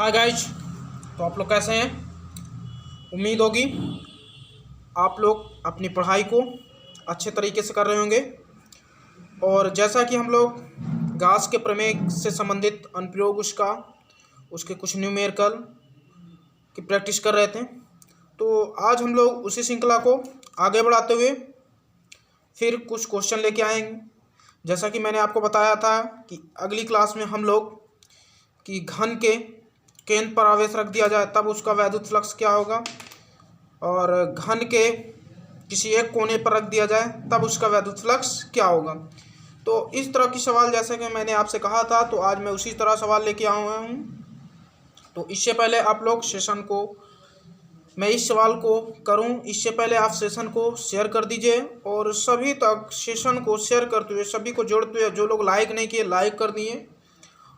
Hi guys. तो आप लोग कैसे हैं? उम्मीद होगी आप लोग अपनी पढ़ाई को अच्छे तरीके से कर रहे होंगे। और जैसा कि हम लोग गास के प्रमेय से संबंधित अनुप्रयोग उसके कुछ न्यूमेरिकल की प्रैक्टिस कर रहे थे, तो आज हम लोग उसी श्रृंखला को आगे बढ़ाते हुए फिर कुछ क्वेश्चन लेके आएंगे। जैसा कि मैंने आपको बताया था कि अगली क्लास में हम लोग कि घन के केंद्र पर आवेश रख दिया जाए तब उसका वैद्युत फ्लक्स क्या होगा, और घन के किसी एक कोने पर रख दिया जाए तब उसका वैद्युत फ्लक्स क्या होगा। तो इस तरह की सवाल जैसे कि मैंने आपसे कहा था, तो आज मैं उसी तरह सवाल लेके आया हूँ। तो इससे पहले आप लोग सेशन को, मैं इस सवाल को करूं इससे पहले आप सेशन को शेयर कर दीजिए, और सभी तक सेशन को शेयर करते हुए सभी को जोड़ते हुए जो लोग लाइक नहीं किए लाइक कर दिए,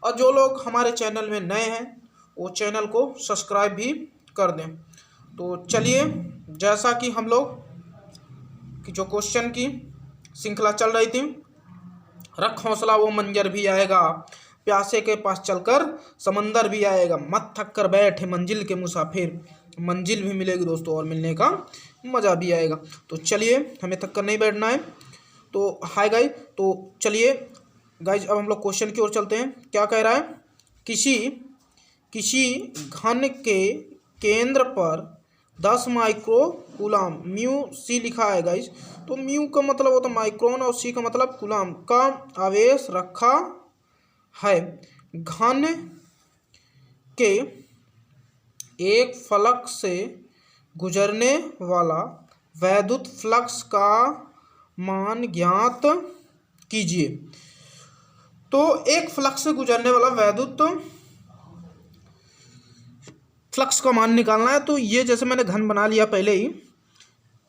और जो लोग हमारे चैनल में नए हैं वो चैनल को सब्सक्राइब भी कर दें। तो चलिए, जैसा कि हम लोग कि जो क्वेश्चन की श्रृंखला चल रही थी, रख हौसला वो मंजर भी आएगा, प्यासे के पास चलकर समंदर भी आएगा, मत थक कर बैठे मंजिल के मुसाफिर, मंजिल भी मिलेगी दोस्तों और मिलने का मज़ा भी आएगा। तो चलिए, हमें थक कर नहीं बैठना है। तो हाय गाइस, तो चलिए गाइस अब हम लोग क्वेश्चन की ओर चलते हैं। क्या कह रहा है? किसी घन के केंद्र पर 10 माइक्रो कूलाम म्यू सी लिखा है गाइस। तो म्यू का मतलब होता है माइक्रोन और सी का मतलब कूलाम का आवेश रखा है। घन के एक फलक से गुजरने वाला वैद्युत फ्लक्स का मान ज्ञात कीजिए। तो एक फ्लक्स से गुजरने वाला वैद्युत फ्लक्स का मान निकालना है। तो ये जैसे मैंने घन बना लिया पहले ही,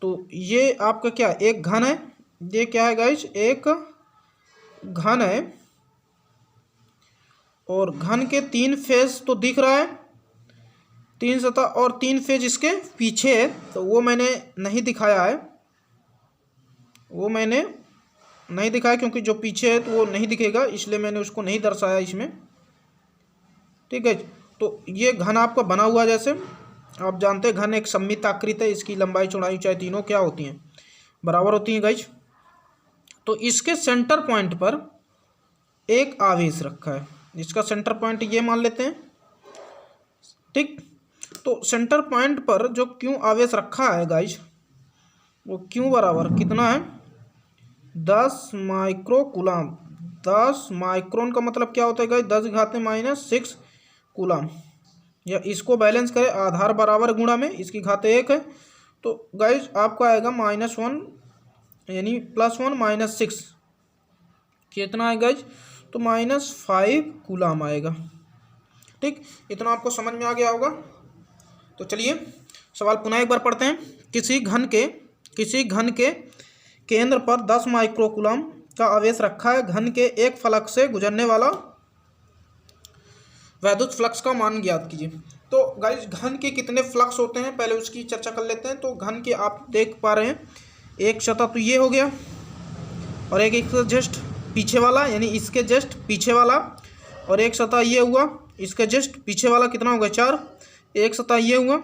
तो ये आपका क्या एक घन है, ये क्या है गाइस, एक घन है, और घन के 3 फेज तो दिख रहा है, 3 सतह, और 3 फेज इसके पीछे है। तो वो मैंने नहीं दिखाया है, वो मैंने नहीं दिखाया क्योंकि जो पीछे है तो वो नहीं दिखेगा, इसलिए मैंने उसको नहीं दर्शाया इसमें। ठीक है, तो ये घन आपका बना हुआ, जैसे आप जानते हैं घन एक सममित आकृति है, इसकी लंबाई चौड़ाई ऊंचाई तीनों क्या होती हैं, बराबर होती हैं गाइज। तो इसके सेंटर पॉइंट पर एक आवेश रखा है, इसका सेंटर पॉइंट ये मान लेते हैं। ठीक, तो सेंटर पॉइंट पर जो क्यों आवेश रखा है गाइज, वो क्यों बराबर कितना है, 10 माइक्रो कूलाम। 10 माइक्रोन का मतलब क्या होता है गाइज, 10⁻⁻⁶ कूलाम। या इसको बैलेंस करें, आधार बराबर गुणा में इसकी घात 1 है, तो गाइज आपका आएगा -1 यानी +1 -6 कितना है गाइज, तो -5 कूलाम आएगा। ठीक, इतना आपको समझ में आ गया होगा। तो चलिए सवाल पुनः एक बार पढ़ते हैं। किसी घन के केंद्र पर 10 माइक्रो कूलाम का आवेश रखा है। घन के एक फलक से गुजरने वाला वैद्युत फ्लक्स का मान ज्ञात कीजिए। तो गाइस घन के कितने फ्लक्स होते हैं पहले उसकी चर्चा कर लेते हैं। तो घन के आप देख पा रहे हैं, एक सतह तो ये हो गया, और एक जस्ट पीछे वाला यानी इसके जस्ट पीछे वाला, और एक सतह ये हुआ इसके जस्ट पीछे वाला, कितना होगा 4। एक सतह ये हुआ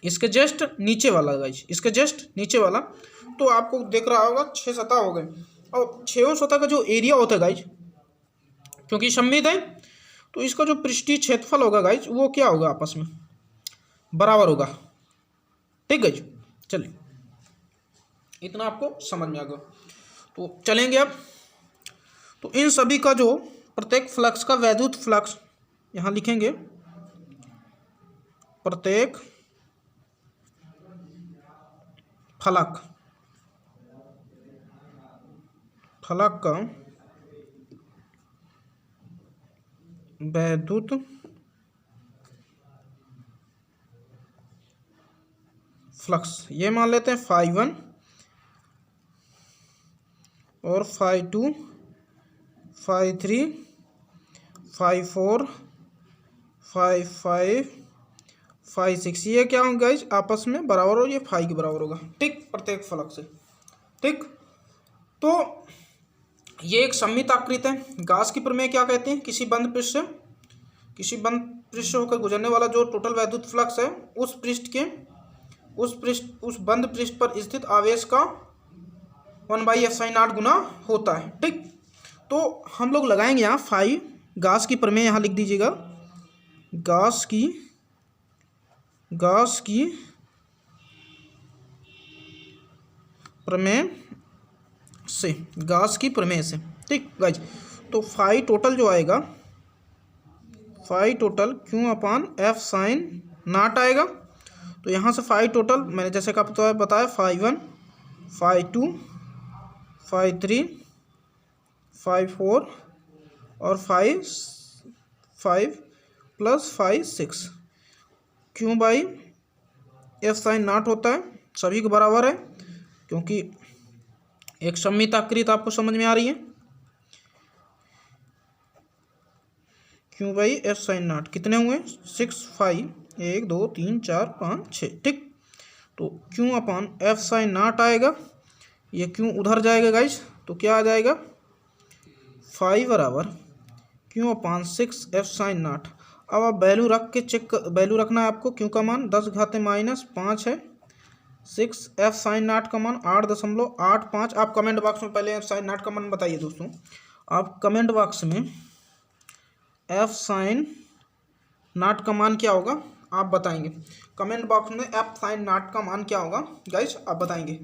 इसके जस्ट नीचे वाला गाइस, इसके जस्ट नीचे वाला, तो आपको देख रहा होगा 6 सतह हो गए। और 6 सतह का जो एरिया होता है गाइस, क्योंकि सममित है तो इसका जो पृष्ठीय क्षेत्रफल होगा गाइज वो क्या होगा, आपस में बराबर होगा। ठीक है, चलिए इतना आपको समझ में आ गया। तो चलेंगे अब, तो इन सभी का जो प्रत्येक फ्लक्स का वैद्युत फ्लक्स यहाँ लिखेंगे, प्रत्येक फलक का वैद्युत फ्लक्स ये मान लेते हैं φ1 और φ2 φ3 φ4 φ5 φ6, ये क्या होगा गाइज आपस में बराबर हो, ये फाई के बराबर होगा। ठीक, प्रत्येक फलक से। ठीक, तो ये एक सममित आकृति है। गास की प्रमेय क्या कहते हैं, किसी बंद पृष्ठ होकर गुजरने वाला जो टोटल वैद्युत फ्लक्स है उस बंद पृष्ठ पर स्थित आवेश का 1/f(0) गुना होता है। ठीक, तो हम लोग लगाएंगे यहाँ फाई गॉस की प्रमेय, यहाँ लिख दीजिएगा गॉस की प्रमेय से। ठीक गाइज, तो फाई टोटल जो आएगा, फाई टोटल Q/F(0) आएगा। तो यहाँ से फाई टोटल मैंने जैसे कि आपको बताया फाई 1, फाई 2, फाई 3, फाई 4 और फाई 5 प्लस फाई 6 Q/F(0) होता है, सभी के बराबर है, क्योंकि एक सममित आकृति आपको समझ में आ रही है। Q/F(0) कितने हुए? 6 फाई 1 2 3 4 5 6। ठीक, तो Q/F(0) आएगा, ये Q उधर जाएगा गाइज, तो क्या आ जाएगा? फाई बराबर Q/6F(0). अब आप वैल्यू रख के वैल्यू रखना है आपको। Q का मान 10⁻⁵ है, 6F(0) का मान 8.85। आप कमेंट बॉक्स में पहले F(0) का मान बताइए दोस्तों। आप कमेंट बॉक्स में F(0) का मान क्या होगा आप बताएंगे। कमेंट बॉक्स में F(0) का मान क्या होगा गाइस आप बताएंगे।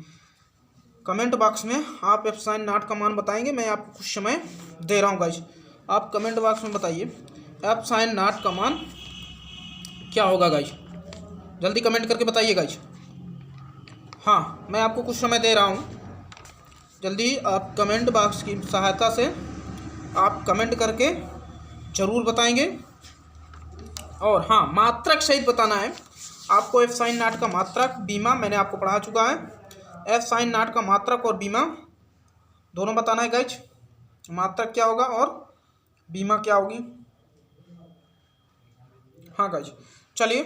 कमेंट बॉक्स में आप F(0) का मान बताएंगे। मैं आपको कुछ समय दे रहा हूँ गाइस, आप कमेंट बॉक्स में बताइए F(0) का मान क्या होगा गाइस, जल्दी कमेंट करके बताइए गाइस। हाँ, मैं आपको कुछ समय दे रहा हूँ, जल्दी आप कमेंट बॉक्स की सहायता से आप कमेंट करके ज़रूर बताएंगे। और हाँ, मात्रक सहित बताना है आपको। F(0) का मात्रक बीमा मैंने आपको पढ़ा चुका है। F(0) का मात्रक और बीमा दोनों बताना है गाइज। मात्रक क्या होगा और बीमा क्या होगी। हाँ गाइज, चलिए,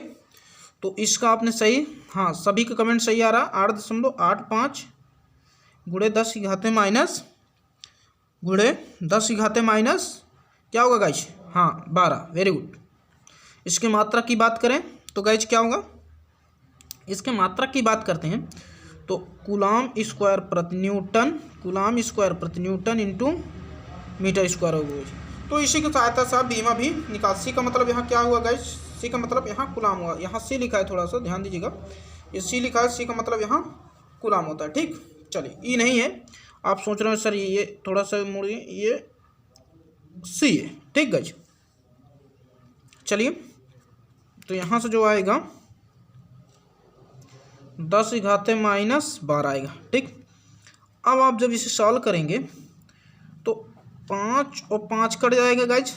तो इसका आपने सही, हाँ सभी का कमेंट सही आ रहा। 8.85 गुणे 10⁻⁻ क्या होगा गाइज? हाँ 12। Very good. इसके मात्रक की बात करें तो गाइज क्या होगा? इसके मात्रक की बात करते हैं तो कूलाम स्क्वायर प्रति न्यूटन इंटू मीटर स्क्वायर होगा। तो इसी की सहायता से आप बीमा भी निकाल। सी का मतलब यहाँ क्या हुआ गाइज? सी का मतलब यहाँ कूलाम हुआ। यहाँ सी लिखा है, थोड़ा सा ध्यान दीजिएगा, ये सी लिखा है, सी का मतलब यहाँ कूलाम होता है। ठीक, चलिए, ई नहीं है। आप सोच रहे हो सर ये थोड़ा सा मुड़िए, ये सी है। ठीक गाइज, चलिए, तो यहाँ से जो आएगा 10⁻⁻12 आएगा। ठीक, अब आप जब इसे सॉल्व करेंगे तो 5 और 5 कट जाएगा गाइज,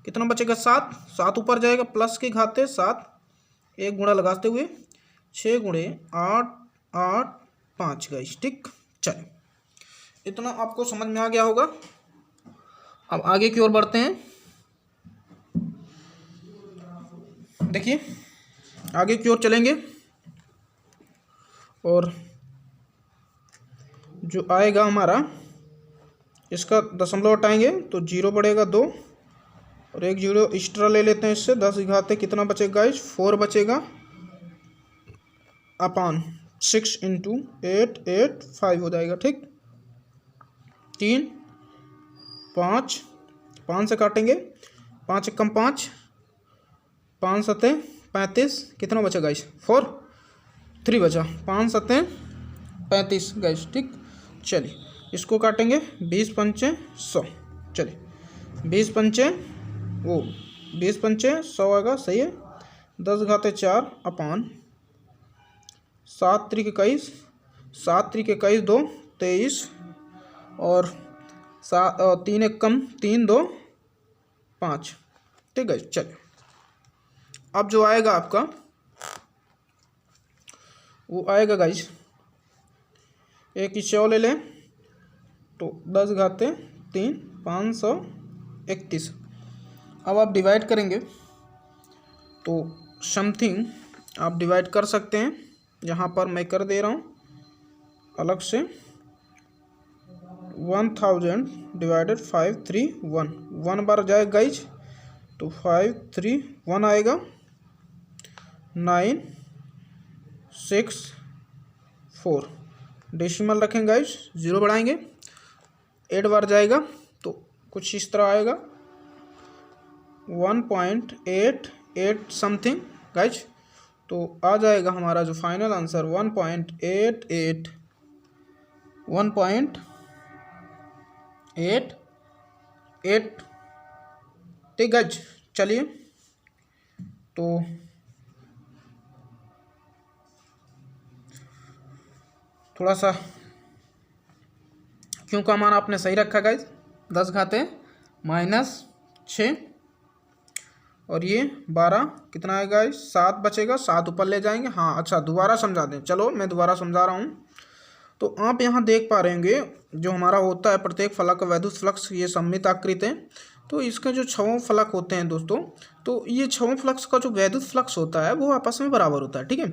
कितना बचेगा? 7। 7 ऊपर जाएगा, प्लस के घाते 7, एक गुणा लगाते हुए 6 गुणे 8 8 5 गाइज। ठीक, चलिए, इतना आपको समझ में आ गया होगा। अब आगे की ओर बढ़ते हैं। देखिए, आगे की ओर चलेंगे और जो आएगा हमारा, इसका दशमलव हटाएंगे तो 0 बढ़ेगा 2 और एक 0 एक्स्ट्रा ले लेते हैं इससे। 10 कितना बचेगा गाइस? 4 बचेगा अपान 6 × 8 8 5 हो जाएगा। ठीक, 3 5 5 से काटेंगे, 5 × 5 5 7 35, कितना बचा गाइस? 4 3 बचा, 5 7 35 गाइस। ठीक, चलिए इसको काटेंगे, 20 पंचे 100। चलिए 20 पंचे 100 आएगा, सही है। 10⁻⁴ अपान 7 3 21, 7 3 21 2 23 और 3 1 कम 3 2 5। ठीक है, चलिए, अब जो आएगा आपका वो आएगा गाइस, एक ही 100 ले लें तो 10⁻³ 531। अब आप डिवाइड करेंगे तो समथिंग आप डिवाइड कर सकते हैं, यहाँ पर मैं कर दे रहा हूँ अलग से। 1000 / 531 1 बार जाएगा गाइज, तो 5 3 1 आएगा, 9 6 4, डेसिमल रखेंगे गाइस, 0 बढ़ाएंगे, 8 बार जाएगा तो कुछ इस तरह आएगा 1.88 समथिंग गाइस। तो आ जाएगा हमारा जो फाइनल आंसर 1.88 ठीक गाइस। चलिए तो थोड़ा सा क्यों का मान आपने सही रखा गाइस, 10 घाते -6 और ये 12 कितना है गाइस, 7 बचेगा, 7 ऊपर ले जाएंगे। हाँ अच्छा दोबारा समझा दें, चलो मैं दोबारा समझा रहा हूँ। तो आप यहाँ देख पा रहे होंगे जो हमारा होता है प्रत्येक फलक का वैद्युत फ्लक्स, ये सममित आकृति है। तो इसके जो 6 फलक होते हैं दोस्तों, तो ये 6 फ्लक्स का जो वैद्युत फ्लक्स होता है वो आपस में बराबर होता है, ठीक है।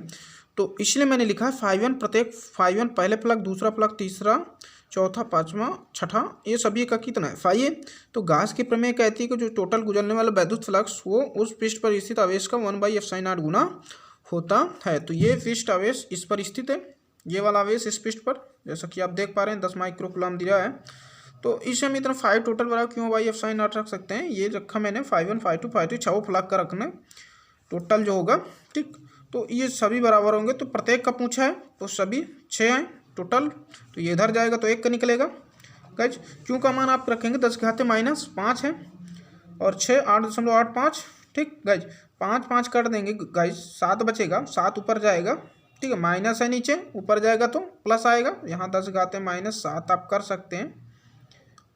तो इसलिए मैंने लिखा है 5 प्रत्येक 5 पहले फलक, दूसरा फलक, तीसरा, चौथा, पाँचवा, छठा, ये सभी का कितना है 5। तो गाउस की प्रमेय कहती है कि जो टोटल गुजरने वाला वैद्युत फ्लक्स वो उस पृष्ठ पर स्थित आवेश का 1/f(sin r) गुना होता है। तो ये पृष्ठ आवेश इस पर स्थित है, ये वाला आवेश इस पृष्ठ पर, जैसा कि आप देख पा रहे हैं 10 माइक्रोकूलम दिया है। तो इसे हम इतना 5 टोटल बराबर क्यों f(sin r) रख सकते हैं, ये रखा मैंने 5 1 5 2 5 3 6 फलक का रखना टोटल जो होगा, ठीक। तो ये सभी बराबर होंगे, तो प्रत्येक का पूछा है तो सभी 6 हैं टोटल, तो ये इधर जाएगा तो 1 का निकलेगा गाइज। क्यों का मान आप रखेंगे 10 घाते -5 है और 6 8.85, ठीक गाइज। 5 5 काट देंगे गाइज, 7 बचेगा, 7 ऊपर जाएगा, ठीक है, माइनस है नीचे, ऊपर जाएगा तो प्लस आएगा, यहाँ 10 घाते -7 आप कर सकते हैं,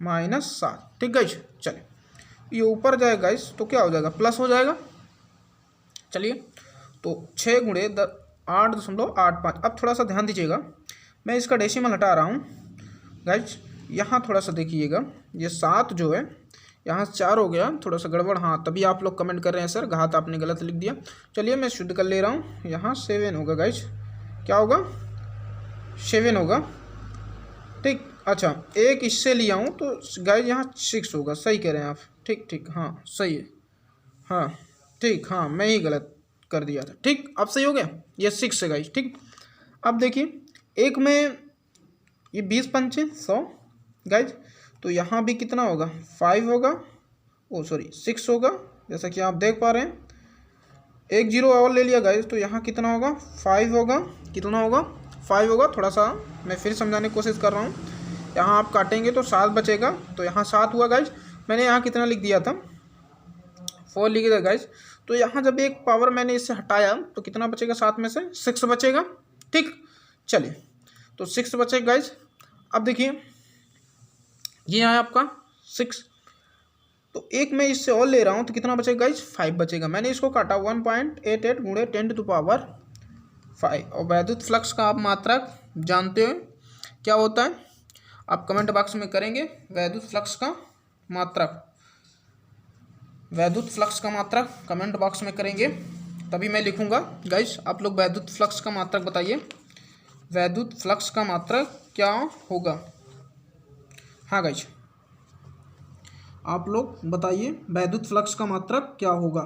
-7, ठीक गाइज। चलिए ये ऊपर जाएगा गाइज तो क्या हो जाएगा, प्लस हो जाएगा। चलिए तो 6 × 8.85। अब थोड़ा सा ध्यान दीजिएगा, मैं इसका डेसिमल हटा रहा हूँ गाइज। यहाँ थोड़ा सा देखिएगा, ये 7 जो है यहाँ 4 हो गया, थोड़ा सा गड़बड़, हाँ तभी आप लोग कमेंट कर रहे हैं सर घात आपने गलत लिख दिया। चलिए मैं शुद्ध कर ले रहा हूँ, यहाँ 7 होगा गाइज, क्या होगा 7 होगा, ठीक। अच्छा एक इससे लिया हूँ तो गाइज यहाँ 6 होगा, सही कह रहे हैं आप, ठीक ठीक, हाँ सही है, हाँ ठीक, हाँ मैं ही गलत कर दिया था, ठीक। अब सही हो गया, ये 6 है गाइज, ठीक। अब देखिए एक में ये 20 पंचे 100 गाइज, तो यहाँ भी कितना होगा 5 होगा, ओ सॉरी 6 होगा, जैसा कि आप देख पा रहे हैं। एक 0 और ले लिया गाइज, तो यहाँ कितना होगा 5 होगा, कितना होगा 5 होगा। थोड़ा सा मैं फिर समझाने की कोशिश कर रहा हूँ, यहाँ आप काटेंगे तो 7 बचेगा, तो यहाँ 7 हुआ गाइज। मैंने यहाँ कितना लिख दिया था 4 लिख दिया गाइज। तो यहाँ जब एक पावर मैंने इससे हटाया तो कितना बचेगा, 7 में से 6 बचेगा, ठीक। चलिए तो 6 बचे गाइज। अब देखिए ये है आपका 6, तो एक मैं इससे और ले रहा हूँ तो कितना बचेगा गाइज 5 बचेगा। मैंने इसको काटा 1.88 × 10⁵ और वैद्युत फ्लक्स का आप मात्रक जानते हो क्या होता है, आप कमेंट बॉक्स में करेंगे वैद्युत फ्लक्स का मात्रक, वैद्युत फ्लक्स का मात्रक कमेंट बॉक्स में करेंगे तभी मैं लिखूंगा गाइज। आप लोग वैद्युत फ्लक्स का मात्रक बताइए, वैद्युत फ्लक्स का मात्रक क्या होगा। हाँ गाइज आप लोग बताइए वैद्युत फ्लक्स का मात्रक क्या होगा।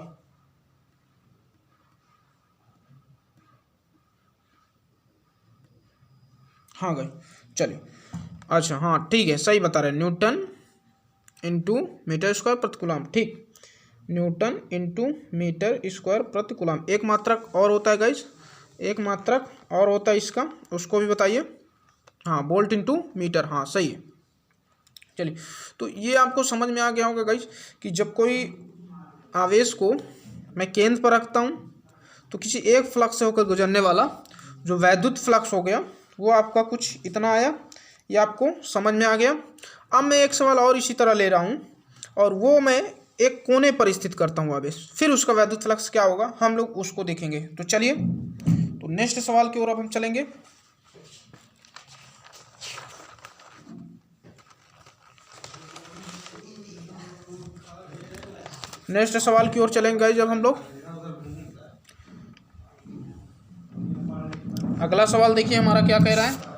हाँ गाइज चलिए, अच्छा हाँ ठीक है, सही बता रहे हैं, न्यूटन इंटू मीटर स्क्वायर प्रति कूलम, ठीक, न्यूटन इंटू मीटर स्क्वायर प्रति कूलम। एक मात्रक और होता है गाइज, एक मात्रक और होता है इसका, उसको भी बताइए। हाँ वोल्ट इंटू मीटर, हाँ सही है। चलिए तो ये आपको समझ में आ गया होगा गाइज कि जब कोई आवेश को मैं केंद्र पर रखता हूँ तो किसी एक फ्लक्स से होकर गुजरने वाला जो वैद्युत फ्लक्स हो गया वो आपका कुछ इतना आया, ये आपको समझ में आ गया। अब मैं एक सवाल और इसी तरह ले रहा हूँ और वो मैं एक कोने पर स्थित करता हूँ आवेश, फिर उसका वैद्युत फ्लक्स क्या होगा हम लोग उसको देखेंगे। तो चलिए तो नेक्स्ट सवाल की ओर अब हम चलेंगे। नेक्स्ट सवाल की ओर चलेंगे गाइस जब हम लोग। अगला सवाल देखिए हमारा क्या कह रहा है।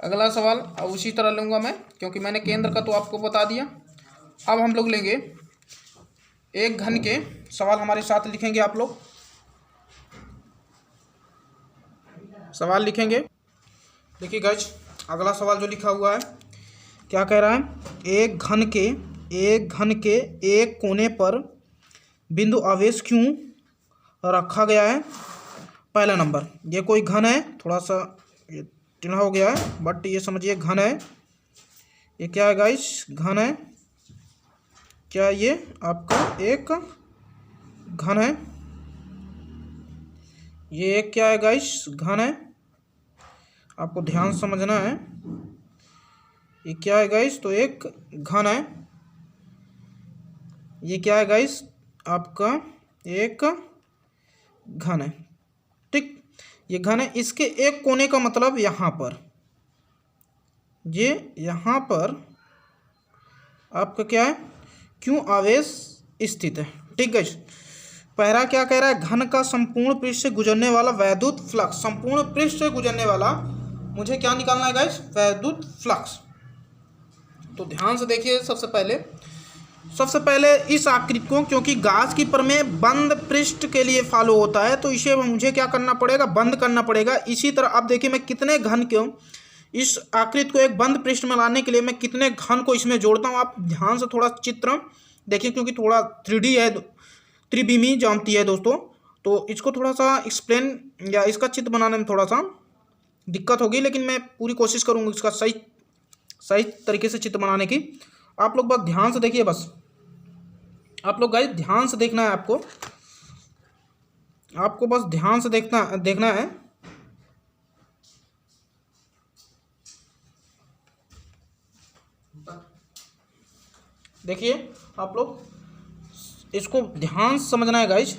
अगला सवाल अब उसी तरह लूँगा मैं, क्योंकि मैंने केंद्र का तो आपको बता दिया। अब हम लोग लेंगे एक घन के सवाल, हमारे साथ लिखेंगे आप लोग, सवाल लिखेंगे। देखिए गाइस, अगला सवाल जो लिखा हुआ है क्या कह रहा है, एक घन के एक कोने पर बिंदु आवेश क्यों रखा गया है। पहला नंबर, ये कोई घन है, थोड़ा सा ये टेढ़ा हो गया है, बट ये समझिए घन है। ये क्या है गाइस, घन है। क्या ये आपका एक घन है, ये एक क्या है गाइस, घन है। आपको ध्यान से समझना है, ये क्या है गाइस, तो एक घन है। ये क्या है गाइस, आपका एक घन है, ठीक। ये घन है, इसके एक कोने का मतलब यहाँ पर, ये यहाँ पर आपका क्या है, क्यों आवेश स्थित है, ठीक है। पहला क्या कह रहा है, घन का संपूर्ण पृष्ठ से गुजरने वाला वैद्युत फ्लक्स, संपूर्ण पृष्ठ से गुजरने वाला मुझे क्या निकालना है गाइस, वैद्युत फ्लक्स। तो ध्यान से देखिए, सबसे पहले इस आकृति को, क्योंकि गाज की प्रमेय बंद पृष्ठ के लिए फॉलो होता है, तो इसे मुझे क्या करना पड़ेगा, बंद करना पड़ेगा। इसी तरह अब देखिए मैं कितने घन क्यों, इस आकृति को एक बंद पृष्ठ में लाने के लिए मैं कितने घन को इसमें जोड़ता हूँ। आप ध्यान से थोड़ा चित्र देखिए, क्योंकि थोड़ा 3D है, त्रिविमी ज्यामिति है दोस्तों, तो इसको थोड़ा सा एक्सप्लेन या इसका चित्र बनाने में थोड़ा सा दिक्कत होगी, लेकिन मैं पूरी कोशिश करूँगा इसका सही तरीके से चित्र बनाने की। आप लोग बस ध्यान से देखिए, बस आप लोग गाइस ध्यान से देखना है, आपको बस ध्यान से देखना है। देखिए आप लोग इसको ध्यान से समझना है गाइस।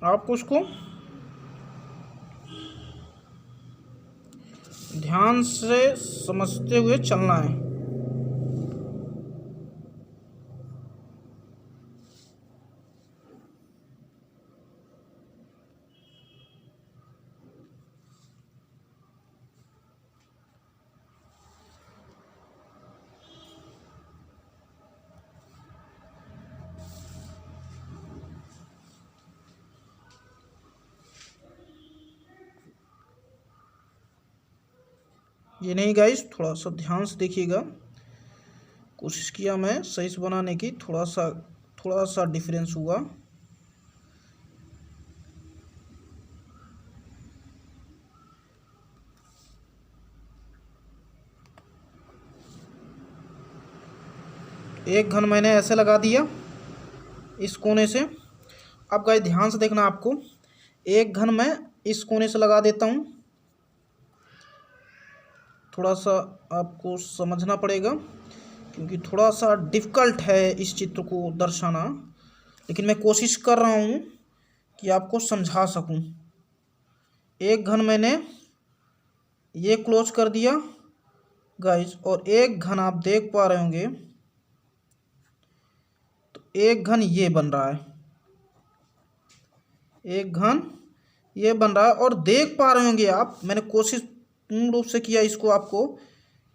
आपको उसको ध्यान से समझते हुए चलना है। ये नहीं गाइस, थोड़ा सा ध्यान से देखिएगा, कोशिश किया मैं सही से बनाने की, थोड़ा सा डिफरेंस हुआ। एक घन मैंने ऐसे लगा दिया इस कोने से। अब गाइस ध्यान से देखना, आपको एक घन मैं इस कोने से लगा देता हूँ, थोड़ा सा आपको समझना पड़ेगा, क्योंकि थोड़ा सा डिफ़िकल्ट है इस चित्र को दर्शाना, लेकिन मैं कोशिश कर रहा हूँ कि आपको समझा सकूँ। एक घन मैंने ये क्लोज कर दिया गाइस, और एक घन आप देख पा रहे होंगे, तो एक घन ये बन रहा है, एक घन ये बन रहा है, और देख पा रहे होंगे आप, मैंने कोशिश पूर्ण रूप से किया इसको आपको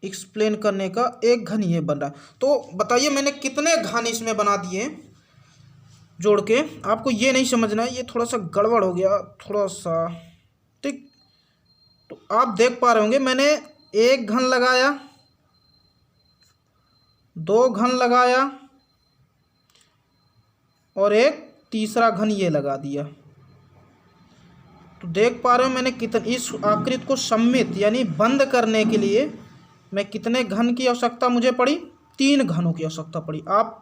एक्सप्लेन करने का। एक घन ये बन रहा है, तो बताइए मैंने कितने घन इसमें बना दिए जोड़ के। आपको ये नहीं समझना है, ये थोड़ा सा गड़बड़ हो गया थोड़ा सा, ठीक। तो आप देख पा रहे होंगे मैंने एक घन लगाया, दो घन लगाया, और एक तीसरा घन ये लगा दिया। तो देख पा रहे हो मैंने कितने, इस आकृति को सम्मित यानी बंद करने के लिए मैं कितने घन की आवश्यकता मुझे पड़ी, 3 घनों की आवश्यकता पड़ी। आप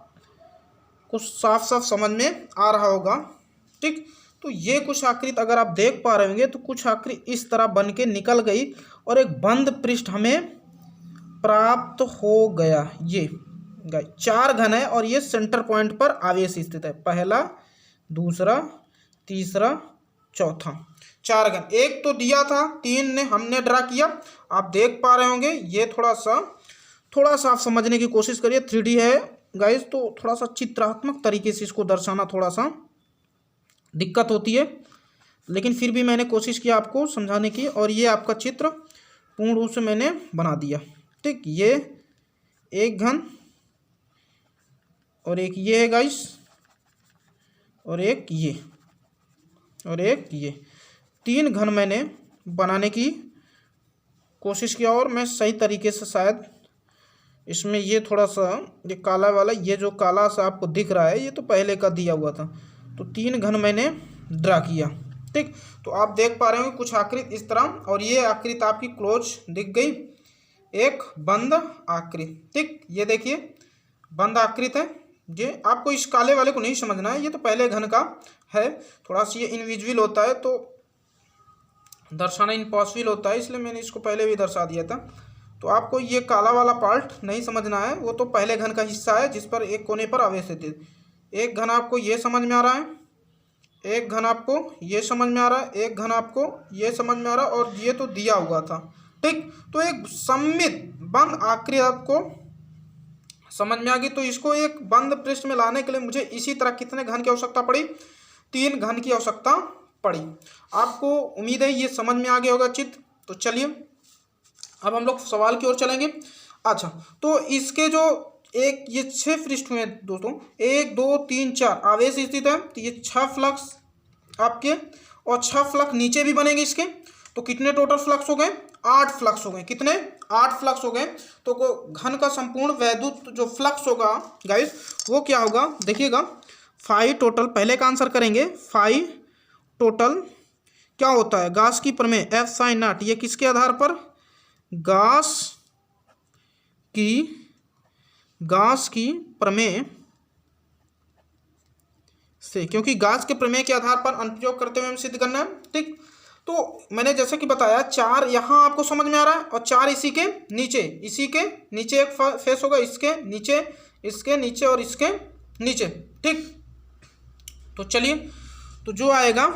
कुछ साफ समझ में आ रहा होगा, ठीक। तो ये कुछ आकृति अगर आप देख पा रहे होंगे, तो कुछ आकृति इस तरह बन के निकल गई और एक बंद पृष्ठ हमें प्राप्त हो गया। ये 4 घन है और ये सेंटर पॉइंट पर आवेश स्थित है, पहला, दूसरा, तीसरा, चौथा, 4 घन। एक तो दिया था, 3 ने हमने ड्रा किया, आप देख पा रहे होंगे। ये थोड़ा सा आप समझने की कोशिश करिए, 3D है गाइस, तो थोड़ा सा चित्रात्मक तरीके से इसको दर्शाना थोड़ा सा दिक्कत होती है, लेकिन फिर भी मैंने कोशिश किया आपको समझाने की। और ये आपका चित्र पूर्ण रूप से मैंने बना दिया। ठीक, ये एक घन और एक ये है गाइस, और एक ये और एक ये, 3 घन मैंने बनाने की कोशिश किया। और मैं सही तरीके से शायद इसमें ये थोड़ा सा ये काला वाला, ये जो काला सा आपको दिख रहा है, ये तो पहले का दिया हुआ था। तो 3 घन मैंने ड्रा किया। ठीक, तो आप देख पा रहे हो कुछ आकृति इस तरह, और ये आकृति आपकी क्लोज दिख गई, एक बंद आकृति। ठीक, ये देखिए बंद आकृति है। ये आपको इस काले वाले को नहीं समझना है, ये तो पहले घन का है। थोड़ा सा ये इनविजिबल होता है तो दर्शाना इम्पॉसिबल होता है, इसलिए मैंने इसको पहले भी दर्शा दिया था। तो आपको ये काला वाला पार्ट नहीं समझना है, वो तो पहले घन का हिस्सा है जिस पर एक कोने पर आवेश है। एक घन आपको ये समझ में आ रहा है, एक घन आपको ये समझ में आ रहा है, एक घन आपको ये समझ में आ रहा है, और ये तो दिया हुआ था। ठीक, तो एक सममित बंद आकृति आपको समझ में आ गई। तो इसको एक बंद पृष्ठ में लाने के लिए मुझे इसी तरह कितने घन की आवश्यकता पड़ी? 3 घन की आवश्यकता पड़ी। आपको उम्मीद है ये समझ में आ गया होगा चित्र। तो चलिए अब हम लोग सवाल की ओर चलेंगे। अच्छा, तो इसके जो एक ये 6 पृष्ठ हुए दोस्तों, 1 2 3 4 आवेश स्थित है। तो ये 6 फ्लक्स आपके, और 6 फ्लक्स नीचे भी बनेंगे इसके। तो कितने टोटल फ्लक्स हो गए? 8 फ्लक्स हो गए। कितने? 8 फ्लक्स हो गए। तो घन का संपूर्ण वैद्युत जो फ्लक्स होगा गाइस, वो क्या होगा देखिएगा, 5 टोटल। पहले का आंसर करेंगे 5 टोटल क्या होता है? गाउस की प्रमेय एफ साइन नॉट, ये किसके आधार पर? गाउस की प्रमेय से, क्योंकि गाउस के प्रमेय के आधार पर अनुप्रयोग करते हुए हम सिद्ध करना है। ठीक, तो मैंने जैसे कि बताया 4 यहाँ आपको समझ में आ रहा है, और 4 इसी के नीचे एक फेस होगा, इसके नीचे और इसके नीचे। ठीक, तो चलिए, तो जो आएगा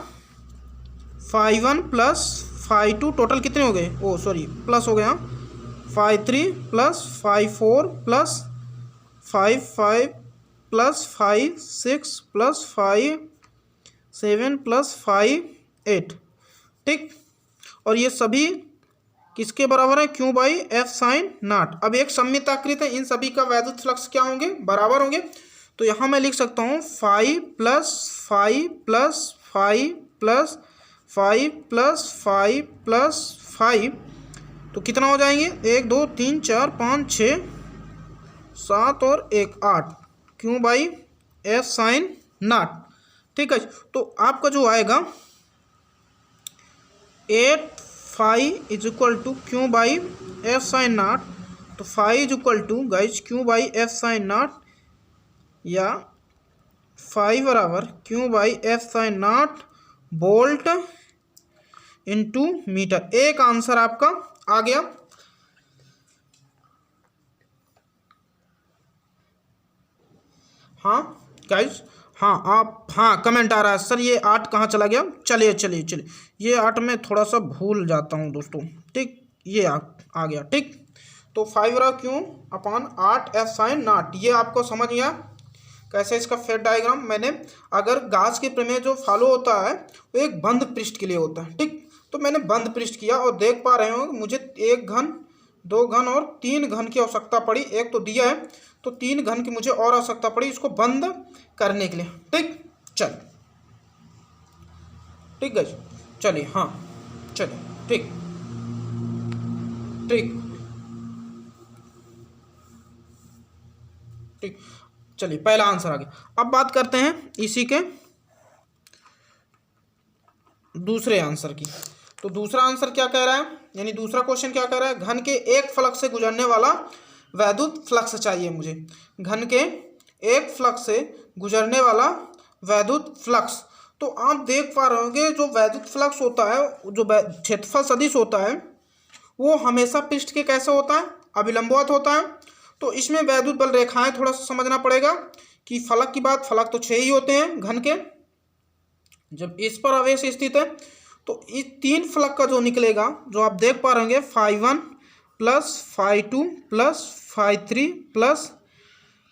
5 1 प्लस 5 2 टोटल कितने हो गए? ओ सॉरी, प्लस हो गया। 5 3 plus 5 4 plus 5 5 plus 5 6 plus 5 7 plus 5 8। ठीक, और ये सभी किसके बराबर है? Q by epsilon not. अब एक सममित आकृति है, इन सभी का वैद्युत फ्लक्स क्या होंगे? बराबर होंगे। तो यहाँ मैं लिख सकता हूँ 5 plus 5 plus 5 plus 5 plus 5 plus 5, तो कितना हो जाएंगे? 1 2 3 4 5 6 7 और 1 8 Q by epsilon naught. ठीक है, तो आपका जो आएगा 8 5 is equal to Q by epsilon naught. तो 5 is equal to guys Q by epsilon naught, या 5 बराबर Q by epsilon naught volt into metre. एक आंसर आपका आ गया। हाँ गाइज, हाँ आप, हाँ कमेंट आ रहा है सर ये 8 कहाँ चला गया? चलिए चलिए चलिए, ये 8 में थोड़ा सा भूल जाता हूँ दोस्तों। ठीक, ये आ गया। ठीक, तो 5 रहा क्यों अपॉन 8 एफ साइन नॉट। ये आपको समझ गया कैसे इसका फेट डायग्राम? मैंने अगर गाउस के प्रमेय जो फॉलो होता है वो एक बंद पृष्ठ के लिए होता है। ठीक, तो मैंने बंद पृष्ठ किया, और देख पा रहे हो मुझे 1 घन 2 घन और 3 घन की आवश्यकता पड़ी। एक तो दिया है, तो 3 घन की मुझे और आवश्यकता पड़ी इसको बंद करने के लिए। ठीक, चल ठीक गाइस, चलिए, हाँ चलिए, ठीक ठीक ठीक, चलिए पहला आंसर आ गया। अब बात करते हैं इसी के दूसरे आंसर की। तो दूसरा आंसर क्या कह रहा है, यानी दूसरा क्वेश्चन क्या कह रहा है? घन के एक फ्लक्स से गुजरने वाला वैद्युत फ्लक्स चाहिए मुझे। घन के एक फ्लक्स से गुजरने वाला वैद्युत फ्लक्स। तो आप देख पा रहे होंगे जो वैद्युत फ्लक्स होता है, जो क्षेत्रफल सदिश होता है, वो हमेशा पृष्ठ के कैसे होता है? अभिलंबवत होता है। तो इसमें वैद्युत बल रेखाएं थोड़ा सा समझना पड़ेगा कि फलक की बात, फलक तो 6 ही होते हैं घन के। जब इस पर आवेश स्थित है तो इस 3 फलक का जो निकलेगा, जो आप देख पा रहे होंगे 5 1 प्लस 5 2 प्लस 5 3 प्लस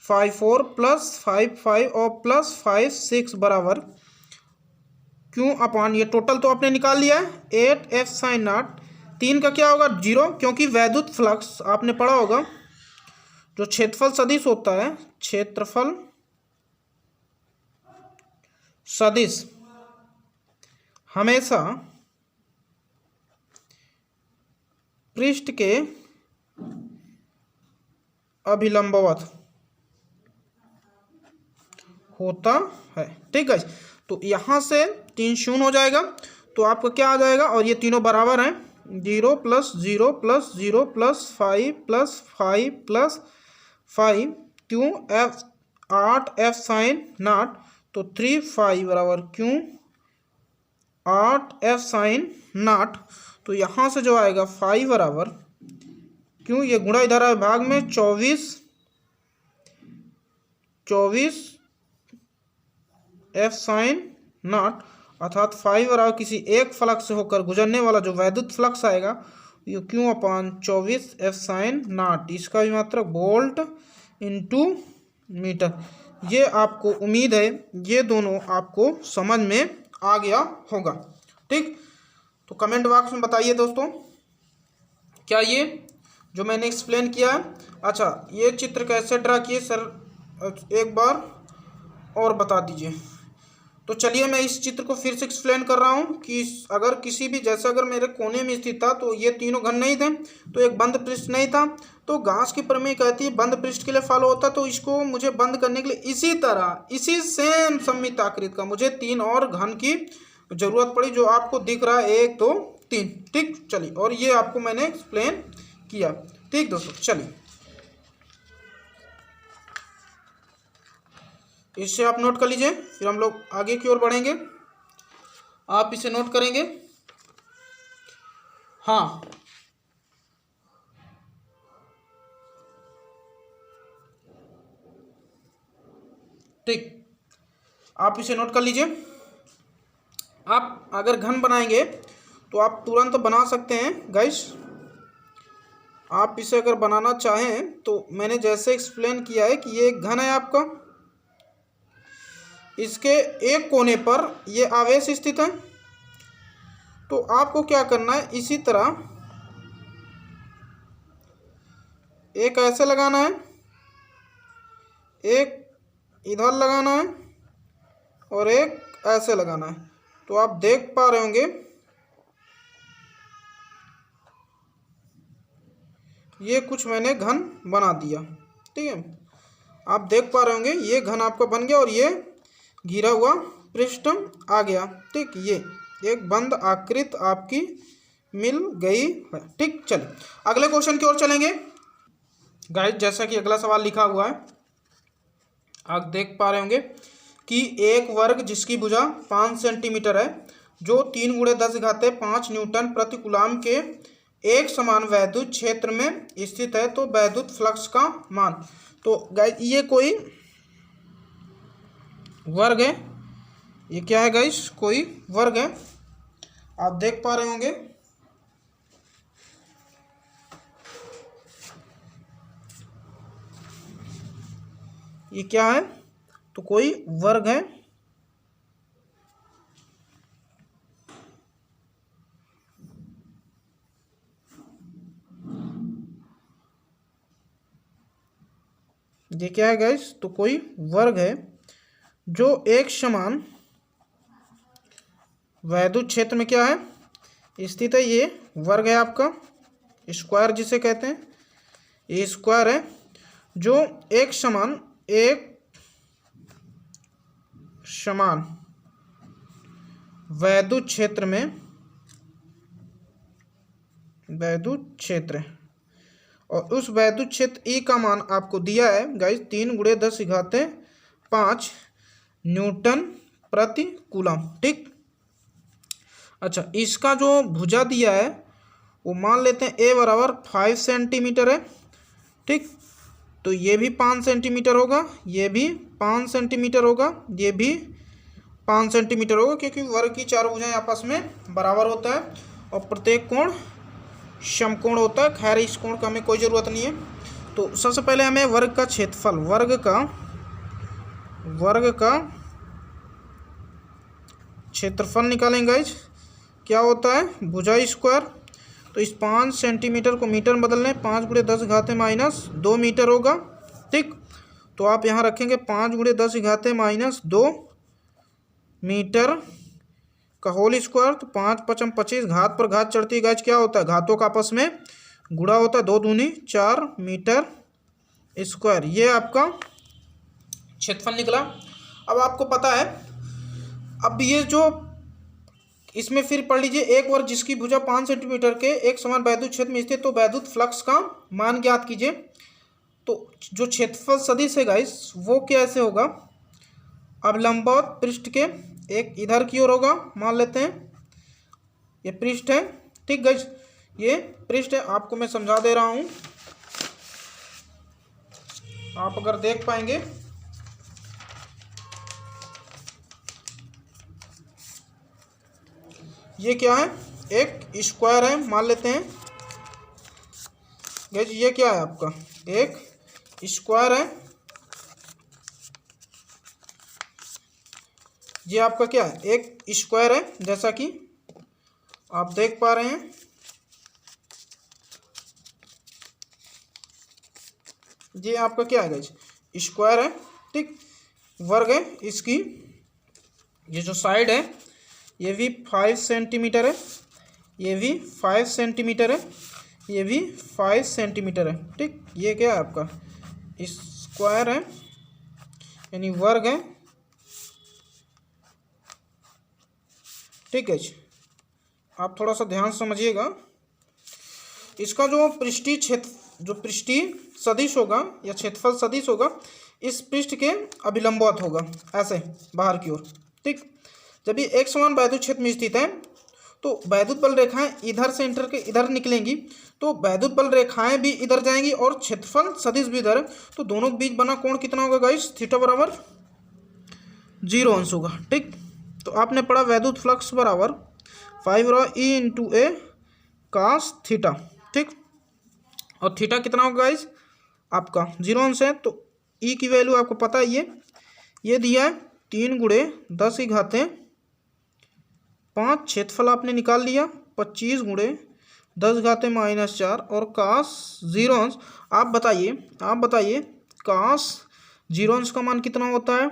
5 4 प्लस 5 5 और प्लस 5 6 बराबर क्यू अपॉन, ये टोटल तो आपने निकाल लिया है, 8 f sin नॉट, 3 का क्या होगा 0, क्योंकि वैद्युत फ्लक्स आपने पढ़ा होगा जो क्षेत्रफल सदिश होता है, क्षेत्रफल सदिश हमेशा पृष्ठ के अभिलंबवत होता है। ठीक है, तो यहाँ से 3 शून्य हो जाएगा, तो आपका क्या आ जाएगा, और ये तीनों बराबर हैं, 0 + 0 + 0 + 5 + 5 + 5 क्यों 8 f sin नॉट, तो 3 5 बराबर क्यों 8 f sin नॉट, तो यहाँ से जो आएगा 5 बराबर क्यों, ये गुणा इधर है भाग में 24 f sin नॉट, अर्थात 5 बराबर किसी एक फ्लक्स से होकर गुजरने वाला जो वैद्युत फ्लक्स आएगा ये क्यों अपान 24 f sin नॉट, इसका भी मात्रक वोल्ट इंटू मीटर। ये आपको उम्मीद है ये दोनों आपको समझ में आ गया होगा। ठीक, तो कमेंट बॉक्स में बताइए दोस्तों क्या ये जो मैंने एक्सप्लेन किया है, अच्छा ये चित्र कैसे ड्रा किए सर एक बार और बता दीजिए। तो चलिए मैं इस चित्र को फिर से एक्सप्लेन कर रहा हूँ कि अगर किसी भी, जैसे अगर मेरे कोने में स्थित था तो ये तीनों घन नहीं थे, तो एक बंद पृष्ठ नहीं था, तो गाउस की प्रमेय कहती है बंद पृष्ठ के लिए फॉलो होता, तो इसको मुझे बंद करने के लिए इसी तरह इसी सेम सममित आकृति का मुझे 3 और घन की जरूरत पड़ी, जो आपको दिख रहा है 1 2 3। ठीक, चलिए, और ये आपको मैंने एक्सप्लेन किया। ठीक दोस्तों, चलिए इससे आप नोट कर लीजिए, फिर हम लोग आगे की ओर बढ़ेंगे, आप इसे नोट करेंगे। हाँ, ठीक, आप इसे नोट कर लीजिए। आप अगर घन बनाएंगे तो आप तुरंत बना सकते हैं गाइस, आप इसे अगर बनाना चाहें तो मैंने जैसे एक्सप्लेन किया है कि ये एक घन है आपका, इसके एक कोने पर ये आवेश स्थित है, तो आपको क्या करना है, इसी तरह एक ऐसे लगाना है, एक इधर लगाना है और एक ऐसे लगाना है। तो आप देख पा रहे होंगे ये कुछ मैंने घन बना दिया। ठीक है, आप देख पा रहे होंगे ये घन आपका बन गया और ये घिरा हुआ पृष्ठ आ गया। ठीक, ये एक बंद आकृति आपकी मिल गई है। ठीक, चलिए अगले क्वेश्चन की ओर चलेंगे गाइस। जैसा कि अगला सवाल लिखा हुआ है, आप देख पा रहे होंगे कि एक वर्ग जिसकी भुजा 5 सेंटीमीटर है, जो 3 × 10⁵ न्यूटन प्रति कूलम के एक समान वैद्युत क्षेत्र में स्थित है, तो वैद्युत फ्लक्स का मान। तो गाइस ये कोई वर्ग है, ये क्या है गाइस, कोई वर्ग है, आप देख पा रहे होंगे। ये क्या है, तो कोई वर्ग है। ये क्या है गाइस, तो कोई वर्ग है जो एक समान वैद्युत क्षेत्र में क्या है स्थित है। ये वर्ग है आपका, स्क्वायर जिसे कहते हैं, ये स्क्वायर है जो एक समान वैद्युत क्षेत्र में वैद्युत क्षेत्र है, और उस वैद्युत क्षेत्र E का मान आपको दिया है गाइस 3 × 10⁵ न्यूटन प्रति कूलम। ठीक, अच्छा इसका जो भुजा दिया है वो मान लेते हैं A बराबर 5 सेंटीमीटर है। ठीक, तो ये भी 5 सेंटीमीटर होगा, ये भी 5 सेंटीमीटर होगा, ये भी 5 सेंटीमीटर होगा, क्योंकि वर्ग की 4 भुजाएं आपस में बराबर होता है और प्रत्येक कोण समकोण होता है। खैर इस कोण का हमें कोई ज़रूरत नहीं है। तो सबसे पहले हमें वर्ग का क्षेत्रफल, वर्ग का क्षेत्रफल निकालेंगे गाइज, क्या होता है भुजा स्क्वायर। तो इस 5 सेंटीमीटर को मीटर में बदल लें, 5 × 10⁻² मीटर होगा। ठीक, तो आप यहाँ रखेंगे 5 × 10⁻² मीटर का होल स्क्वायर। तो 5 × 5 = 25, घात पर घात चढ़ती है गाइज, क्या होता है घातों का आपस में गुणा होता है, 2 दूनी 4 मीटर स्क्वायर। ये आपका क्षेत्रफल निकला। अब आपको पता है, अब ये जो इसमें फिर पढ़ लीजिए, एक वर्ग जिसकी भुजा 5 सेंटीमीटर के एक समान वैद्युत क्षेत्र में स्थित, तो वैद्युत फ्लक्स का मान ज्ञात कीजिए। तो जो क्षेत्रफल सदिश है गाइस वो कैसे होगा, अब लंबवत पृष्ठ के एक इधर की ओर होगा, मान लेते हैं ये पृष्ठ है। ठीक गाइस, ये पृष्ठ है, आपको मैं समझा दे रहा हूँ, आप अगर देख पाएंगे। ये क्या है, एक स्क्वायर है, मान लेते हैं गाइस। ये क्या है आपका, एक स्क्वायर है। ये आपका क्या है, एक स्क्वायर है, जैसा कि आप देख पा रहे हैं। ये आपका क्या है गाइस, स्क्वायर है। ठीक, वर्ग है इसकी, ये जो साइड है ये भी 5 सेंटीमीटर है, ये भी 5 सेंटीमीटर है, ये भी 5 सेंटीमीटर है। ठीक, ये क्या है आपका स्क्वायर है, यानी वर्ग है। ठीक है जी, आप थोड़ा सा ध्यान समझिएगा। इसका जो पृष्ठीय क्षेत्र, जो पृष्ठीय सदिश होगा या क्षेत्रफल सदिश होगा, इस पृष्ठ के अभिलंबवत होगा, ऐसे बाहर की ओर। ठीक, जब ये एक समान वैद्युत क्षेत्र में स्थित है तो वैद्युत बल रेखाएं इधर से इंटर के इधर निकलेंगी, तो वैद्युत बल रेखाएं भी इधर जाएंगी और क्षेत्रफल सदिश भी इधर है। तो दोनों के बीच बना कोण कितना होगा गाइस, थीटा बराबर 0 अंश होगा। ठीक, तो आपने पढ़ा वैद्युत फ्लक्स बराबर 5 E × A cos थीटा। ठीक, और थीटा कितना होगा गाइस, आपका 0 अंश है। तो ई की वैल्यू आपको पता है, ये दिया है 3 × 10⁻5। क्षेत्रफल आपने निकाल लिया 25 × 10⁻⁻4 और cos 0 अंश। आप बताइए cos 0 अंश का मान कितना होता है,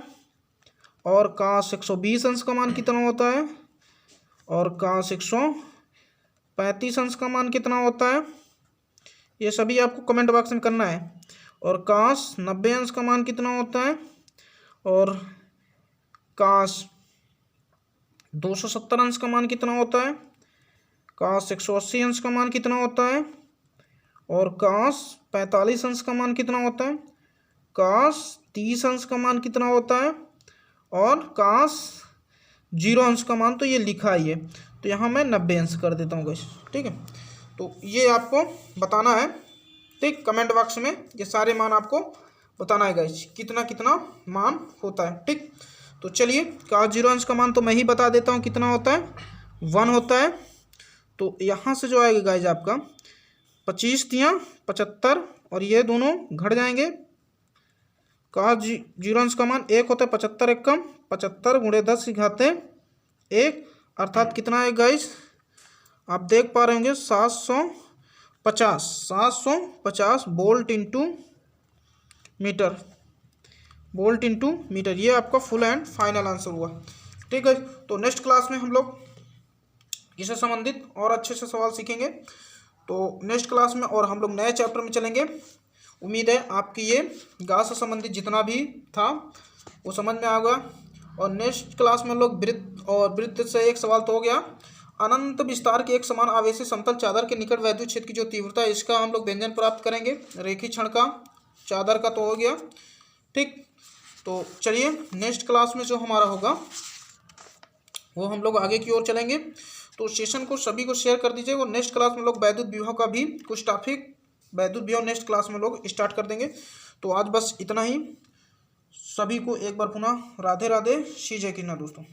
और cos 120 अंश का मान कितना होता है, और cos 135 अंश का मान कितना होता है। ये सभी आपको कमेंट बॉक्स में करना है। और cos 90 अंश का मान कितना होता है, और cos 270 अंश का मान कितना होता है, cos 180 अंश का मान कितना होता है, और cos 45 अंश का मान कितना होता है, cos 30 अंश का मान कितना होता है, और cos 0 अंश का मान तो ये लिखा ही है, तो यहाँ मैं 90 अंश कर देता हूँ गाइस। ठीक है, तो ये आपको बताना है। ठीक, कमेंट बॉक्स में ये सारे मान आपको बताना है गाइस, कितना कितना मान होता है। ठीक, तो चलिए cos 0 अंश का मान तो मैं ही बता देता हूँ कितना होता है, 1 होता है। तो यहाँ से जो आएगा गाइस आपका 25 × 75, और ये दोनों घट जाएंगे। cos 0 अंश का मान 1 होता है, 75 × 1 = 75 × 10⁻1, अर्थात कितना है गाइस, आप देख पा रहे होंगे 750 volt into metre, volt into metre. ये आपका फुल एंड फाइनल आंसर हुआ। ठीक है, तो नेक्स्ट क्लास में हम लोग इससे संबंधित और अच्छे से सवाल सीखेंगे। तो नेक्स्ट क्लास में और हम लोग नए चैप्टर में चलेंगे। उम्मीद है आपकी ये गास से संबंधित जितना भी था वो समझ में आएगा। और नेक्स्ट क्लास में हम लोग वृत्त, और वृत्त से एक सवाल तो हो गया, अनंत विस्तार के एक समान आवेशी समतल चादर के निकट वैद्युत क्षेत्र की जो तीव्रता है, इसका हम लोग व्यंजन प्राप्त करेंगे। रेखी क्षण का, चादर का तो हो गया। ठीक, तो चलिए नेक्स्ट क्लास में जो हमारा होगा वो हम लोग आगे की ओर चलेंगे। तो सेशन को सभी को शेयर कर दीजिए। और नेक्स्ट क्लास में लोग वैद्युत विभव का भी कुछ टॉपिक, वैद्युत विभव नेक्स्ट क्लास में लोग स्टार्ट कर देंगे। तो आज बस इतना ही। सभी को एक बार पुनः राधे राधे, सी जय किन्ना दोस्तों।